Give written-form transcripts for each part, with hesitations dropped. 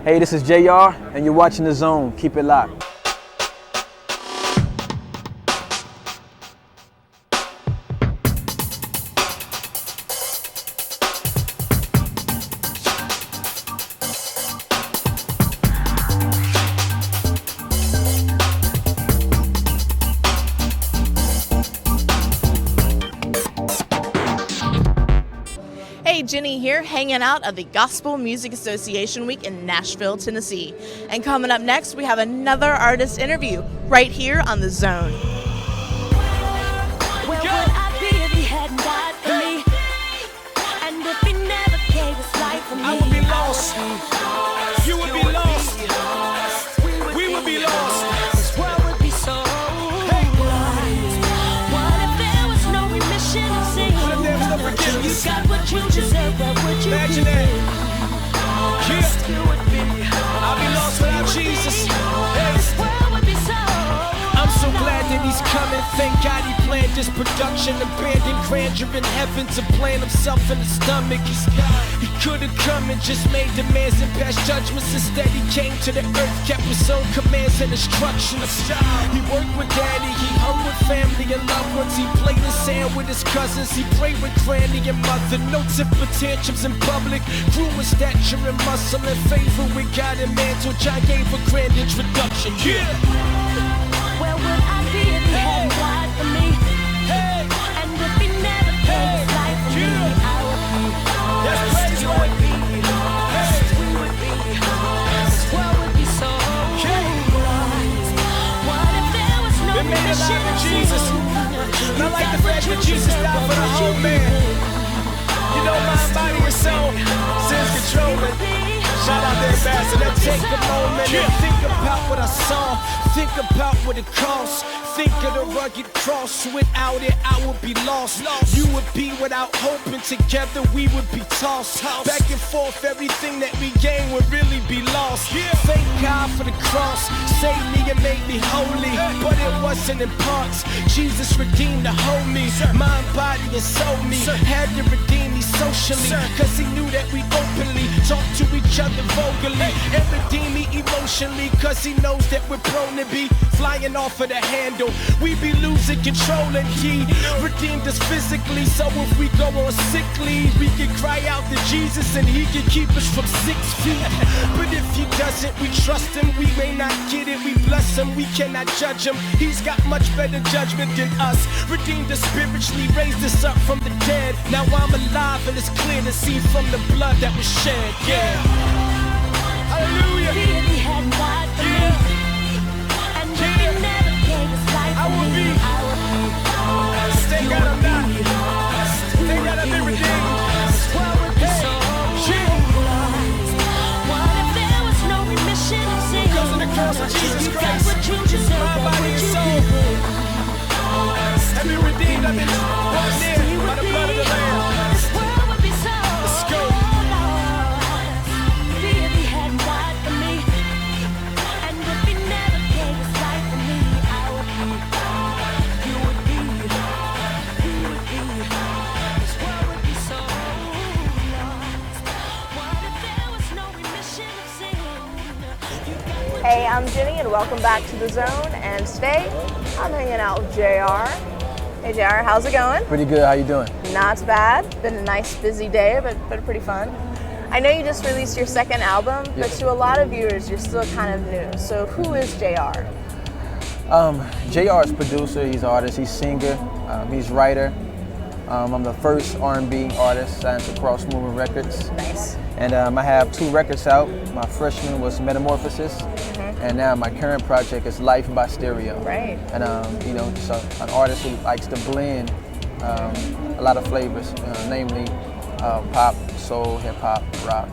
Hey, this is JR, and you're watching The Zone. Keep it locked. Hey, Jenny here, hanging out at the Gospel Music Association Week in Nashville, Tennessee. And coming up next, we have another artist interview right here on The Zone. Where would I be if he hadn't died for me? And if he never gave his life for me? I would be lost. You would be lost. We would be lost. This world would be so lost. What if there was no remission of sin? What if there was no forgiveness? You got what you deserve, what would you Imagine be? that. I'll be lost without Jesus. Hey. This world would be so. I'm so glad that he's coming. Thank God he planned this production. Abandoned grandeur in heaven to plant himself in the stomach. He could have come and just made demands and passed judgments. Instead he came to the earth, kept his own commands and instructions. He worked with daddy, he hung with family and loved ones. He played in sand with his cousins. He prayed with granny and mother. No temper tantrums in public. Grew in stature and muscle and favor with God and man till John gave a grand introduction. Yeah. Where would I be if he hadn't died for me? Hey. And if he never gave his life for me, I would be That's lost. crazy, You right? would be lost. We would be lost. This world would be so lost. What if there was no Been made remission alive in of Jesus. sin? And I like the fact that Jesus died for the whole man. You know, mind, body, and soul. Sin's controlling. Shout out to Ambassador. Take a moment and think about what I saw. Think about what it costs. Think of the rugged cross. Without it, I would be lost. You would be without hope, and together we would be tossed. Back and forth, everything that we gain would really be lost. Thank God for the cross. Saved me and made me holy. But it wasn't in parts. Jesus redeemed the whole me. Mind, body, and soul me. Had to redeem me socially. Cause he knew that we openly talk to each other vocally. And redeem me emotionally. Cause he knows that we're prone to be flying off of the handle. We be losing control and he redeemed us physically. So if we go on sick leave, we can cry out to Jesus and he can keep us from 6 feet. But if he doesn't, we trust him. We may not get it, we bless him. We cannot judge him. He's got much better judgment than us. Redeemed us spiritually, raised us up from the dead. Now I'm alive and it's clear to see from the blood that was shed. Yeah. Hallelujah. If he hadn't died for me, and if he never gave his life I for would me, be. I would be lost. Thank You God I'm would not. be lost. We Thank would God I've been be redeemed. lost. This world would be so lost. What if there was no remission of sin? Because of the cross of Jesus You got Christ, what you deserve, my what body would and you soul. be? I've been redeemed, I've been brought near by the blood of the Lamb. This world would be so Let's go. lost. If he hadn't died for me, and if he never gave his life for me, I would be. You would be. We would be. This world would be so lost. What if there was no remission of sin? You got what Hey, I'm Jenny, and welcome back to The Zone. And today, I'm hanging out with JR. Hey, JR, how's it going? Pretty good. How you doing? Not bad. Been a nice, busy day, but pretty fun. I know you just released your second album, but to a lot of viewers, you're still kind of new. So who is JR? JR is producer. He's an artist. He's singer. He's writer. I'm the first R&B artist signed to Cross Movement Records. Nice. And I have 2 records out. My freshman was Metamorphosis, and now my current project is Life by Stereo. Right. And you know, just an artist who likes to blend a lot of flavors, namely pop, soul, hip hop, rock.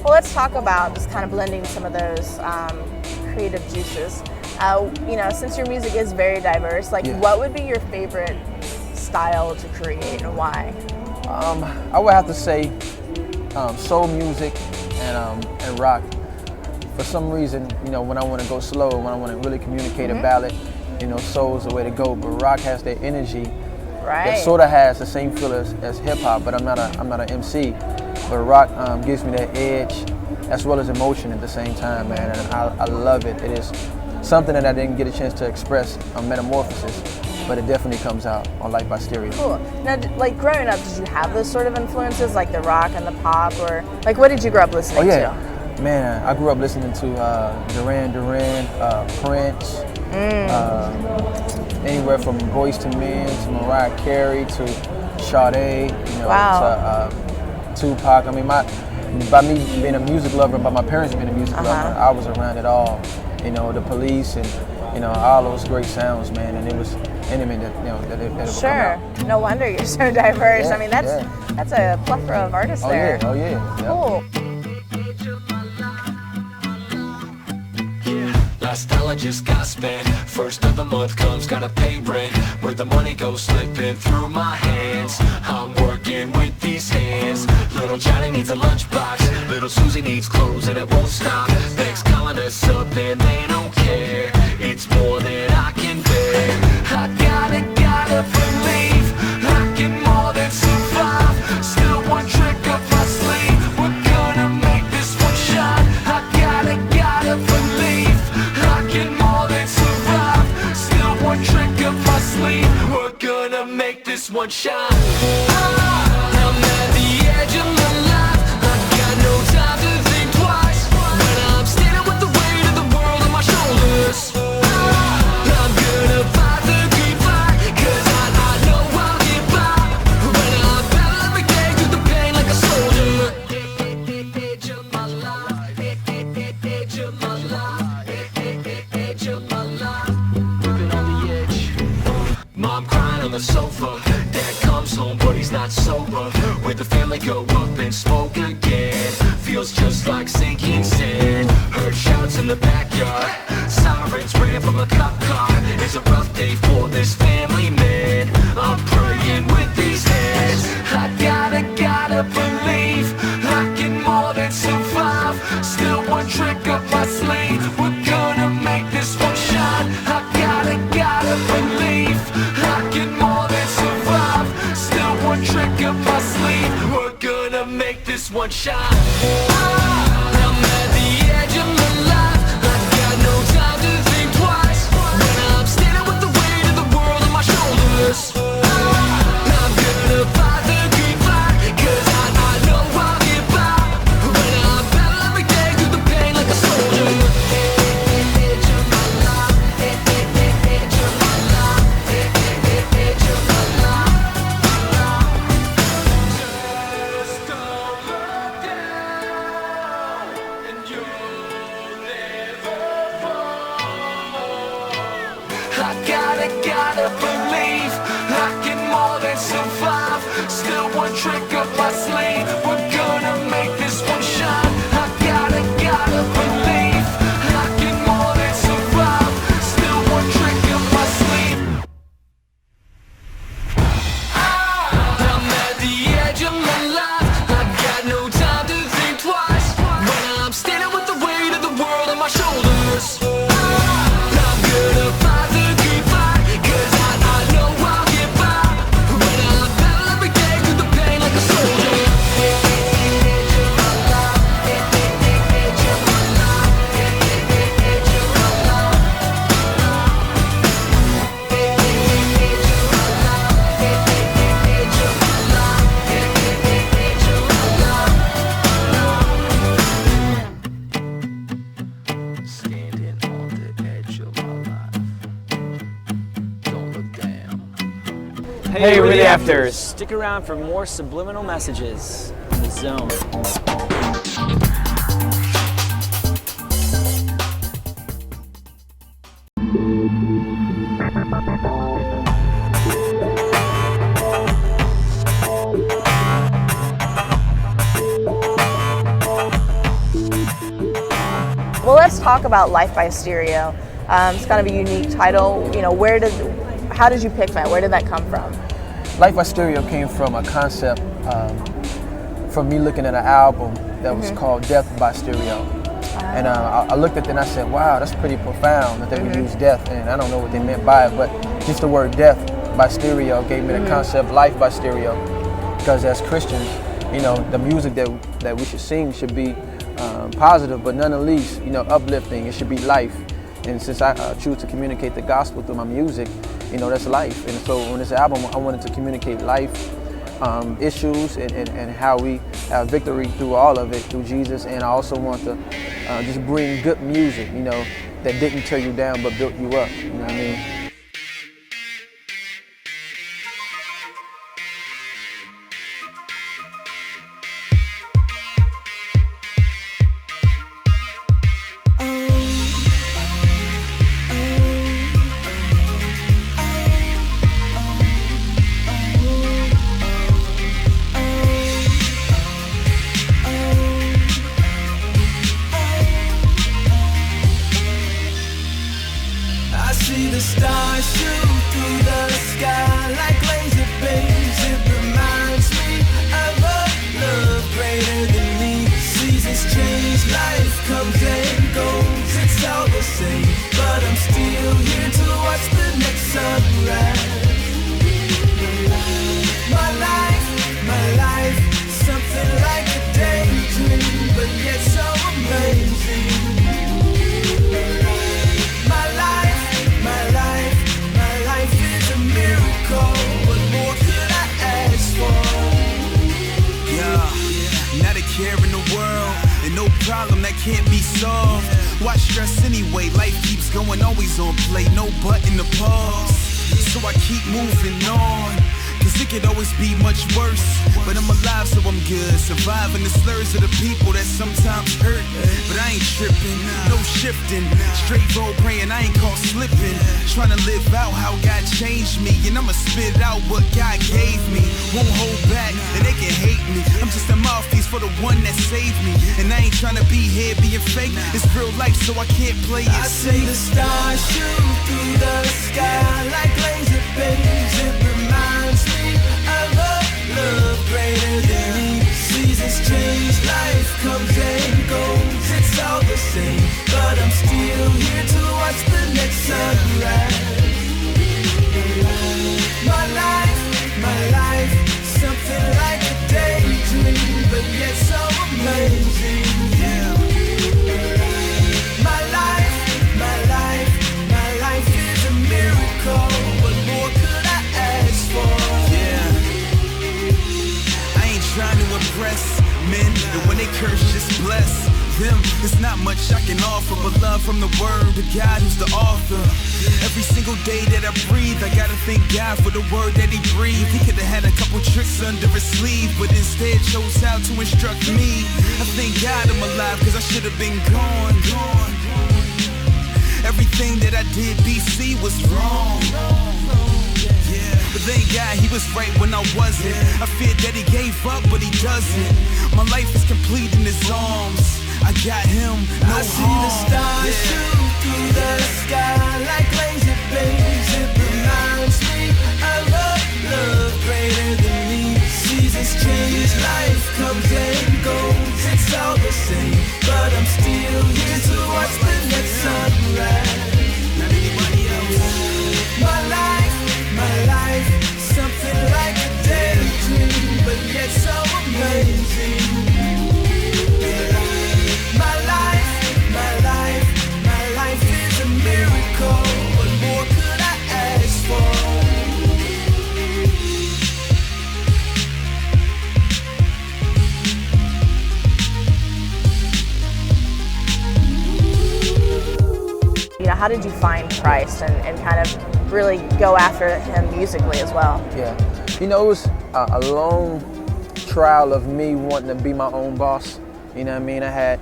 Well, let's talk about just kind of blending some of those creative juices. You know, since your music is very diverse, like Yeah. what would be your favorite style to create and why? I would have to say soul music and rock. For some reason, you know, when I want to go slow, when I want to really communicate a ballad, you know, soul's the way to go. But rock has that energy Right. that sort of has the same feel as hip hop. But I'm not an MC. But rock gives me that edge, as well as emotion at the same time, man. And I love it. It is something that I didn't get a chance to express on Metamorphosis, but it definitely comes out on Life by Stereo. Cool. Now, like growing up, did you have those sort of influences, like the rock and the pop, or like what did you grow up listening to? Man, I grew up listening to Duran Duran, Prince, anywhere from Boyz II Men to Mariah Carey to Sade, to Tupac. I mean, by me being a music lover, by my parents being a music lover, I was around it all. The Police and all those great sounds, man. And it was intimate that it would come out. No wonder you're so diverse. Yeah, I mean, that's a plethora of artists there. Oh yeah. Cool. Last dollar just got spent. First of the month comes, gotta pay rent. Where the money goes slipping through my hands. I'm working with these hands. Little Johnny needs a lunchbox. Little Susie needs clothes and it won't stop. Thanks calling us up and they don't care. It's more than I can bear. I gotta believe I can more than survive. Still one trick up my sleeve. We're gonna make this one shine. I gotta believe I can more than survive. Still one trick up my sleeve. We're gonna make this one shine. I'm at the edge of my life. I got no time to think twice. When I'm standing with the weight of the world on my shoulders, I'm gonna fight the good fight, 'cause I know I'll get by. When I battle every day through the pain like a soldier. Edge of my life, edge of my life, edge of my life. Living on the edge. Mom crying on the sofa. Dad comes home but he's not sober. With the family go up and smoke again. Feels just like sinking sand. Heard shouts in the backyard. Sirens ran from a cop car. It's a rough day for this family, man. I'm praying with these hands. I gotta believe I can more than survive. Still one trick up my sleeve. We're gonna make this one shine. I gotta believe I can more than survive. Still one trick up my sleeve. We're gonna make this one shine. I'm at the edge of my life. I got no time to think twice. When I'm standing with the weight of the world on my shoulders, I'm gonna fight the good fight, 'cause I know I'll get by. When I battle every day through the pain like a soldier. Edge of my life, edge of my life, edge of my life. Just don't look down, and you'll never fall. I gotta believe I can more than survive. Still one trick up my sleeve. We're gonna make this one shine. I gotta believe I can more than survive. Still one trick up my sleeve. I'm at the edge of my life. I got no time to think twice. When I'm standing with the weight of the world on my shoulders, I'm gonna fight the good fight, 'cause I know I'll get by. When I battle every day through the pain like a soldier. Edge of my life, edge of my life, edge of my life. Edge of my life, edge of my life, edge of my life. Standing on the edge of my life. Don't look down. Hey, we're the Afters. Stick around for more subliminal messages in the zone. Well, let's talk about Life by Stereo. It's kind of a unique title. How did you pick that? Where did that come from? Life by Stereo came from a concept from me looking at an album that was called Death by Stereo. And I looked at it and I said, wow, that's pretty profound that they would use death. And I don't know what they meant by it, but just the word death by stereo gave me the concept Life by Stereo. Because as Christians, the music that we should sing should be positive, but none the least, you know, uplifting. It should be life. And since I choose to communicate the gospel through my music, you know, that's life. And so on this album, I wanted to communicate life, issues, and how we have victory through all of it, through Jesus. And I also want to just bring good music, you know, that didn't tear you down but built you up, you know what I mean? I see the stars shoot through the sky like laser beams. It reminds me of a love greater than me. Seasons change, life comes and goes. It's all the same, but I'm still here to watch the next sunrise. My life, something like a daydream, but yet so amazing. Care in the world, and no problem that can't be solved. Why stress anyway? Life keeps going, always on play, no button to pause. So I keep moving on, cause it could always be much worse. But I'm alive, so I'm good. Surviving the slurs of the people that sometimes hurt. But I ain't tripping, no shifting. Straight road praying, I ain't caught slipping. Trying to live out how God changed me, and I'ma spit out what God gave me. Won't hold back, and they can hate me. I'm just a mouthpiece for the one that saved me. And I ain't trying to be here being fake. It's real life, so I can't play it. I see the stars shoot through the sky like laser beams. It reminds me of a love greater than me. Seasons change, life comes and goes. It's all the same, but I'm still here to watch the next sunrise. My life, something like a daydream, but yet so amazing. Yeah. My life is a miracle. What more could I ask for? Yeah. I ain't trying to impress men, and when they curse, just bless them. It's not much I can offer, but love from the word, the God who's the author. Every single day that I breathe, I gotta thank God for the word that he breathed. He could've had a couple tricks under his sleeve, but instead chose how to instruct me. I thank God I'm alive, cause I should've been gone. Everything that I did, BC, was wrong. But thank God he was right when I wasn't. I feared that he gave up, but he doesn't. My life is complete in his arms. I got him, no harm. I see the stars shoot through the sky like laser beams. It reminds me of a love greater than me. Seasons change, life comes and goes. It's all the same, but I'm still here to watch the next sunrise. Not anybody else. My life, something like a daydream, but yet so amazing. My life is a miracle. What more could I ask for? You know, how did you find Christ and kind of really go after him musically as well? Yeah, you know, it was a long trial of me wanting to be my own boss. You know what I mean? I had,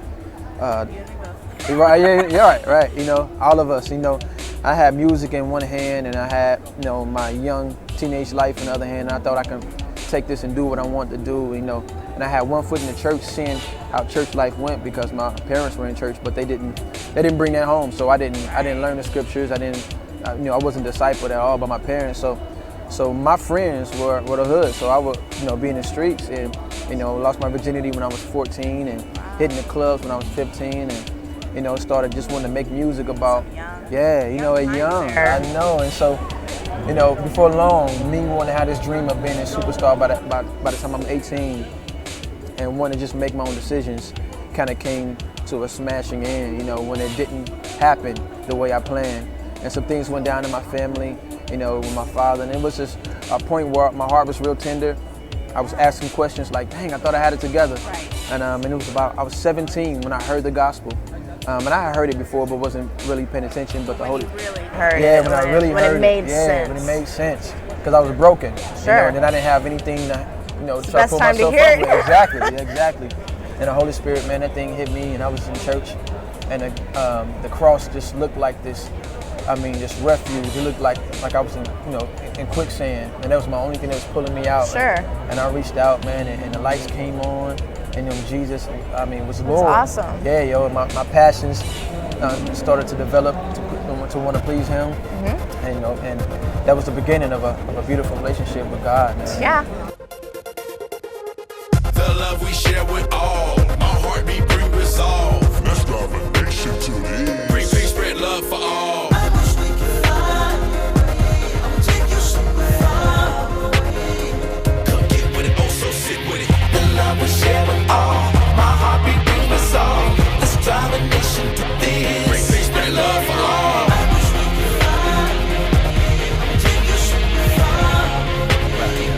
right. You know, all of us. You know, I had music in one hand, and I had, you know, my young teenage life in the other hand. And I thought I could take this and do what I wanted to do. You know, and I had one foot in the church, seeing how church life went because my parents were in church, but they didn't bring that home. So I didn't learn the scriptures. I wasn't discipled at all by my parents. So my friends were the hood. So I would, you know, be in the streets and, you know, lost my virginity when I was 14 and hitting the clubs when I was 15 and, you know, started just wanting to make music about, young. I know, and so, you know, before long, me wanting to have this dream of being a superstar by the time I'm 18 and want to just make my own decisions kind of came to a smashing end, you know, when it didn't happen the way I planned. And some things went down in my family, you know, with my father, and it was just a point where my heart was real tender. I was asking questions like, dang, I thought I had it together. Right. And it was I was 17 when I heard the gospel. And I had heard it before, but wasn't really paying attention. But the When Holy, you really heard yeah, it. when I really when heard it made yeah, sense. when it made sense, because I was broken. You Sure. know, and then I didn't have anything to, you know, try to best pull time to myself hear up it. with. Exactly, yeah, exactly. And the Holy Spirit, man, that thing hit me, and I was in church, and the cross just looked like this. I mean, this refuge. It looked like I was in, you know, in quicksand, and that was my only thing that was pulling me out. Sure. And I reached out, man, and the lights came on, and you know, Jesus, I mean, was Lord. awesome. Yeah, yo, my passions started to develop to want to please Him, and you know, and that was the beginning of a beautiful relationship with God, man. Yeah. The love we share with all, my heartbeat bring resolve. Let's drive a nation to the end. Bring peace, spread love for all. I wish we could fly away. I'll take you somewhere far away. Come get with it, oh so sick with it. The love we share with all, my heartbeat bring resolve. Let's drive a nation to the end. Bring peace, spread love for all. I wish we could fly away. I'll take you somewhere far away.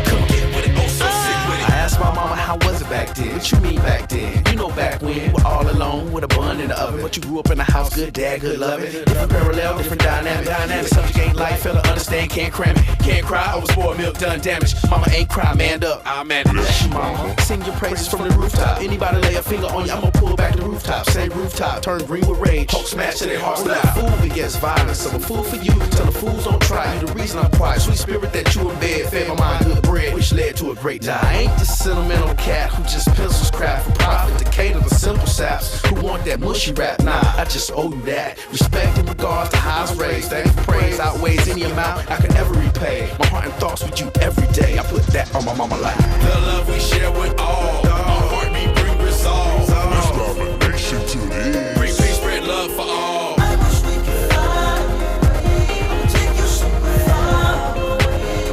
Come get with it, oh so sick with it. I asked my mama how was it back then? What you mean back then? You know back when you were all alone with a bun in the oven. But you grew up in a house, good dad, good loving. Different parallel, different dynamic. Subject ain't life, fella understand, can't cram it. Can't cry over spoiled milk, done damage. Mama ain't cry, manned up. I man, bless you, mama. Sing your praises from the rooftop. Anybody lay a finger on you, I'ma pull back the rooftop. Same rooftop, turn green with rage. Hulk smash to their hearts. Without fool begets violence. I'm a fool for you, tell the fools don't try. You the reason I'm quiet. Sweet spirit that you in bed, fed my mind good bread, which led to a great die. I ain't the sentimental cat who just pencils craft for profit to cater the simple saps who want that mushy rap. Nah, I just owe you that. Respect in regards to highs raised. Thanks for praise outweighs any amount I could ever repay. My heart and thoughts with you every day. I put that on my mama life. The love we share with all, my heartbeat bring resolve. Let's drive a nation to the end. Bring peace, spread love for all. I wish we could fly away. I'll take you somewhere far away.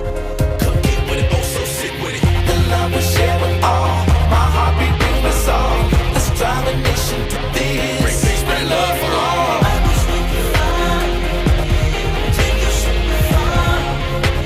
Come get with it, oh so sick with it. The love we share with all, my heartbeat bring resolve. Let's drive a nation to the end. Bring peace, spread love for all. I wish we could fly away. I'll take you somewhere far away.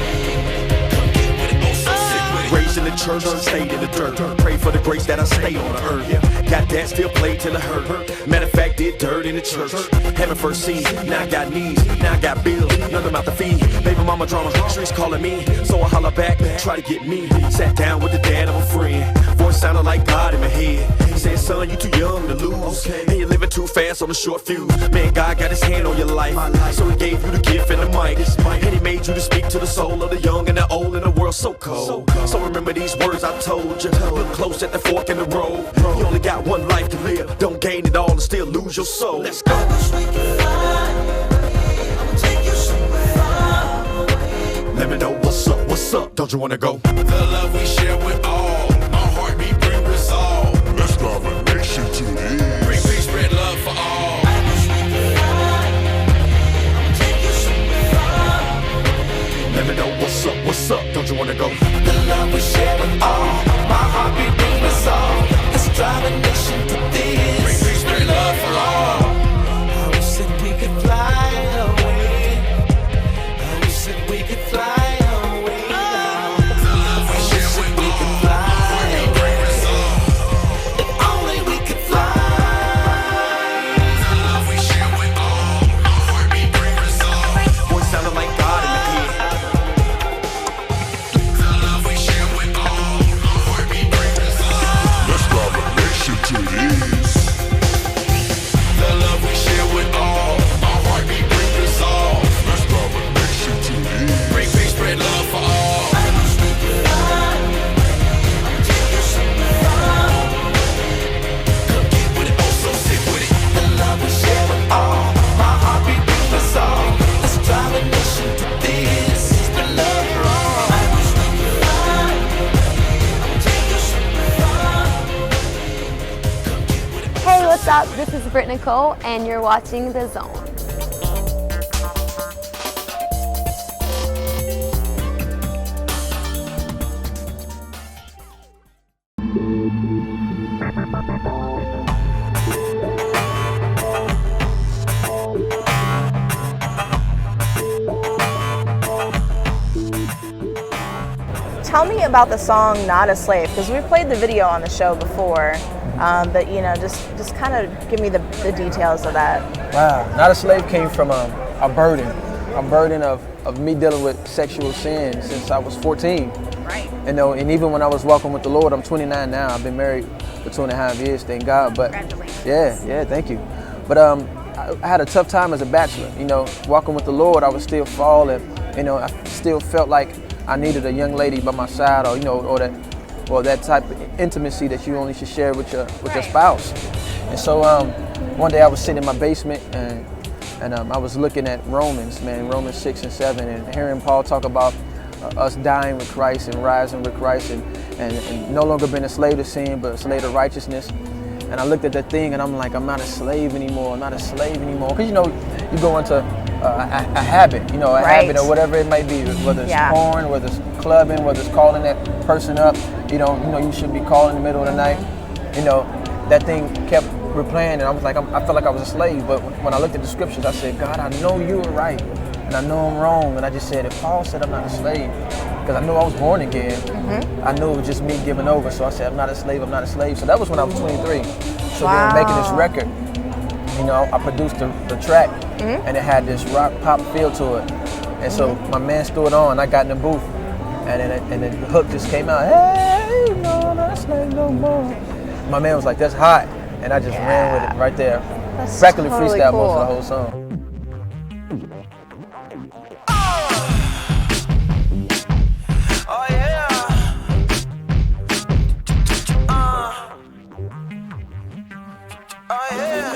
Come get with it, oh so sick with it. Raised in the church, stayed in the dirt. Pray for the grace that I stay on the earth. Got that, still played till it hurt. Matter of fact, did dirt in the church. Haven't first seen, now I got needs, now I got bills, nothing out the feed. Baby mama drama, streets calling me, so I holler back, try to get me. Sat down with the dad of a friend, voice sounded like God in my head. Said, son, you too young to lose, and you're living too fast on a short fuse. Man, God got His hand on your life, so He gave you the gift and the mic, and He made you to speak to the soul of the young and the old in a world so cold. So remember these words I told you. Look close at the fork in the road. You only got one life to live. Don't gain it all and still lose your soul. Let's go. I wish we could fly away. I'ma take you somewhere far away. Let me know what's up. Don't you wanna go? The love we share with all, my heartbeat bring resolve. Let's drive a nation to the end. Bring peace, spread love for all. I wish we could fly away. I'ma take you somewhere far away. Let me know what's up. Don't you wanna go? The love we share with all, my heartbeat bring resolve. Let's drive a nation to the end. Bring peace, spread love for all. I wish that we could fly away. I wish that we could fly away. The love we share with all, my heartbeat bring resolve. If only we could fly. The love we share with all, my heartbeat bring resolve. Voice sounded like God in the head. The love we share with all, my heartbeat bring resolve. Let's drive a nation to the end. The love we share with all, my heartbeat bring resolve. Let's drive a nation to the end. Bring peace, spread love for all. I wish we could fly away. I'll take you somewhere far away. Come get with it, oh so sick with it. The love we share with all, my heartbeat bring resolve. Let's drive a nation to the end. Spread love for all. I wish we could fly away. I'll take you somewhere far away. Come get with it. Hey, what's up? This is Britt Nicole, and you're watching The Zone. tell me about the song "Not a Slave," because we played the video on the show before, but you know, just kind of give me the details of that. Wow, Not a Slave came from a burden of me dealing with sexual sin since I was 14. Right. You know, and even when I was walking with the Lord, I'm 29 now. I've been married for 2.5 years, thank God. But Congratulations. yeah, thank you. But I had a tough time as a bachelor. You know, walking with the Lord, I was still falling. You know, I still felt like I needed a young lady by my side, or you know, or that type of intimacy that you only should share with your spouse. And so one day I was sitting in my basement and I was looking at Romans 6 and 7, and hearing Paul talk about us dying with Christ and rising with Christ and no longer being a slave to sin, but a slave to righteousness. And I looked at that thing and I'm like, I'm not a slave anymore. Because, you know, you go into a habit, you know, a habit or whatever it might be, whether it's porn, whether it's clubbing, whether it's calling that person up, you know, you shouldn't be calling in the middle of the night. You know, that thing kept replaying, and I was like, I felt like I was a slave. But when I looked at the scriptures, I said, God, I know you were right, and I know I'm wrong. And I just said, if Paul said I'm not a slave, because I knew I was born again, I knew it was just me giving over. So I said, I'm not a slave. So that was when I was 23. So then making this record, you know, I produced the track, and it had this rock pop feel to it. And so my man threw it on. I got in the booth, and then the hook just came out. Hey, no, not a slave no more. My man was like, that's hot. And I just ran with it right there. That's practically totally freestyle cool. most of the whole song. Oh yeah. Oh yeah.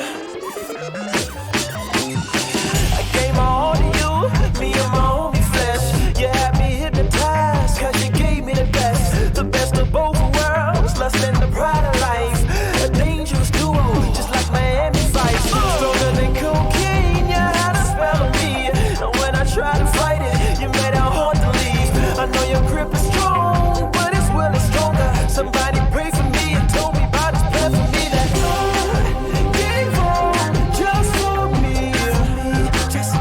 I gave my all to you, me and my own flesh. You had me hypnotized, cause you gave me the best of both worlds, lust and the pride of life. A dangerous duo, just like Miami Vice. Stronger than cocaine, you had a spell on me. And when I tried to fight it, you made it hard to leave. I know your grip is strong, but it's really stronger. Somebody pray for me and told me about his plan for me, that God gave on just for me. Just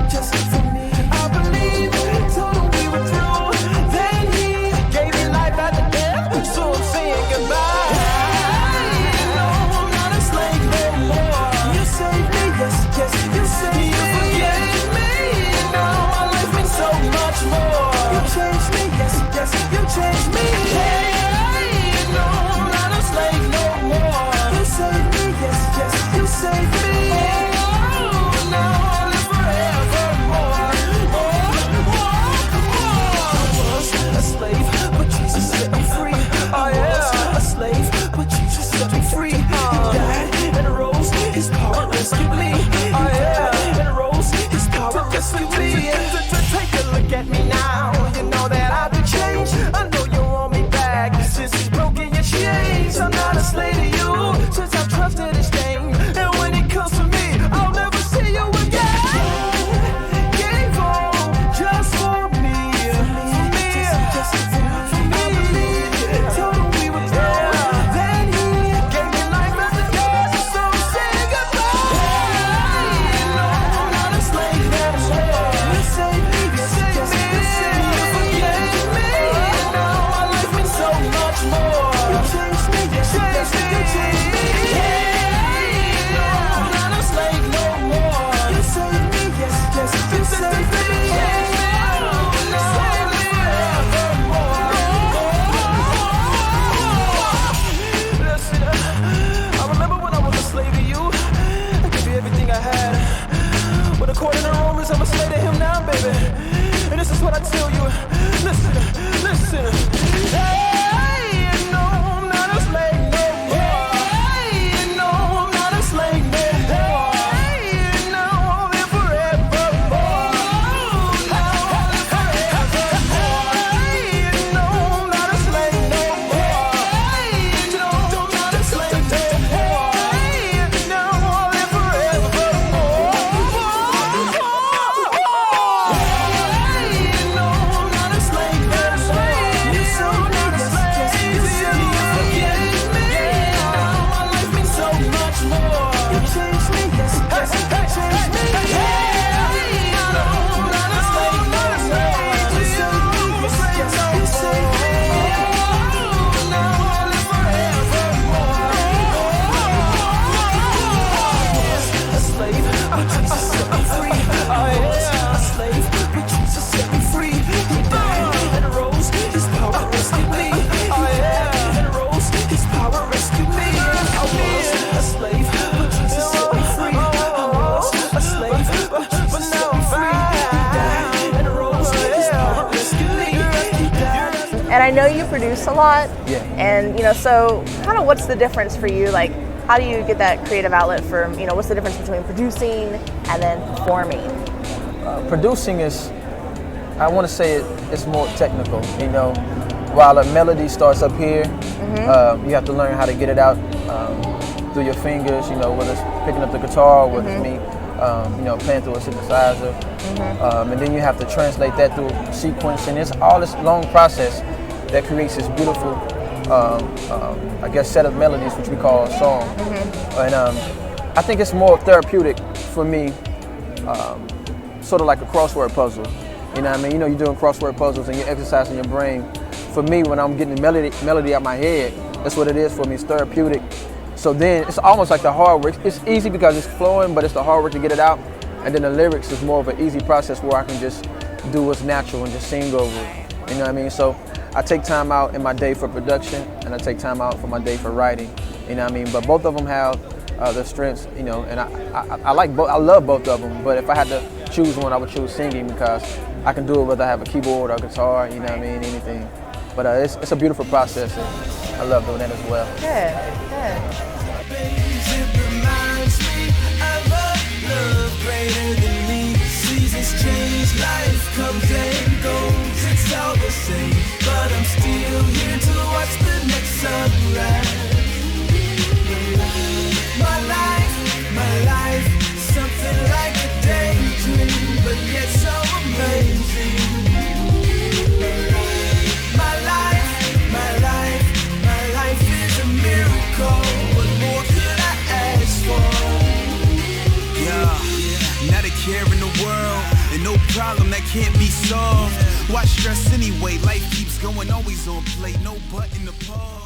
for me. I believe, told him we were through. Then he gave me life after death, so I'm saying goodbye. No, I'm not a slave no more. You saved me, yes, you saved me. You forgave me, now my life means so much more. You changed me, yes, you changed me. Hey, no, I'm not a slave no more. You saved me, yes, you saved me. Oh, now I live forevermore. I was a slave, but Jesus set me free. I was a slave, but Jesus set me free. He died and rose, his power rescued me. I died and rose, his power rescued me. Take a look at me now, you know that I've been changed. I know you want me back, since he's broken your chains. I'm not a slave to you, since I've trusted his name. And when he comes for me, I'll never see you again. Gave on just for me. I believe, told him we were through. Then he gave me life after death, so I'm saying goodbye. No, I'm not a slave anymore. You saved me, you forgave me. Now my life means so much more. You changed me, you changed me. No, I'm not a slave no more. You saved me, yes, you saved me. Listen, I remember when I was a slave to you. I gave you everything I had. But according to Romans, I'm a slave to him now, baby. And this is what I tell you. Listen. Hey, no, I'm not a slave no more. Hey, no, I'm not a slave no more. Hey, no, I'll live forevermore. I'll live forevermore. Hey, no, I'm not a slave no more. Hey, no, I'm not a slave no more. Hey, no, I'll live forevermore. Hey, no, I'm not a slave no more. know you produce a lot. Yeah. And, so kind of what's the difference for you? Like, how do you get that creative outlet for, what's the difference between producing and then performing? Producing is, I want to say it's more technical, While a melody starts up here, you have to learn how to get it out through your fingers, whether it's picking up the guitar, whether it's me, playing through a synthesizer. And then you have to translate that through sequencing. It's all this long process that creates this beautiful, set of melodies, which we call a song. And I think it's more therapeutic for me, sort of like a crossword puzzle. You know what I mean? You're doing crossword puzzles and you're exercising your brain. For me, when I'm getting the melody out my head, that's what it is for me. It's therapeutic. So then it's almost like the hard work. It's easy because it's flowing, but it's the hard work to get it out. And then the lyrics is more of an easy process where I can just do what's natural and just sing over it. You know what I mean? So I take time out in my day for production, and I take time out for my day for writing. You know what I mean? But both of them have their strengths, and I like both. I love both of them. But if I had to choose one, I would choose singing because I can do it whether I have a keyboard or a guitar. You know what I mean? Anything. But it's a beautiful process, and I love doing that as well. Good. It reminds me of a love greater than me. Seasons change, life comes and goes. It's all the same, but I'm still here to watch the next sunrise. My life, something like a daydream, but yet so amazing. My life is a miracle. What more could I ask for? Yeah, not a care in the world, and no problem that can't be solved. Why stress anyway? Life keeps going, always on play, no button to pause.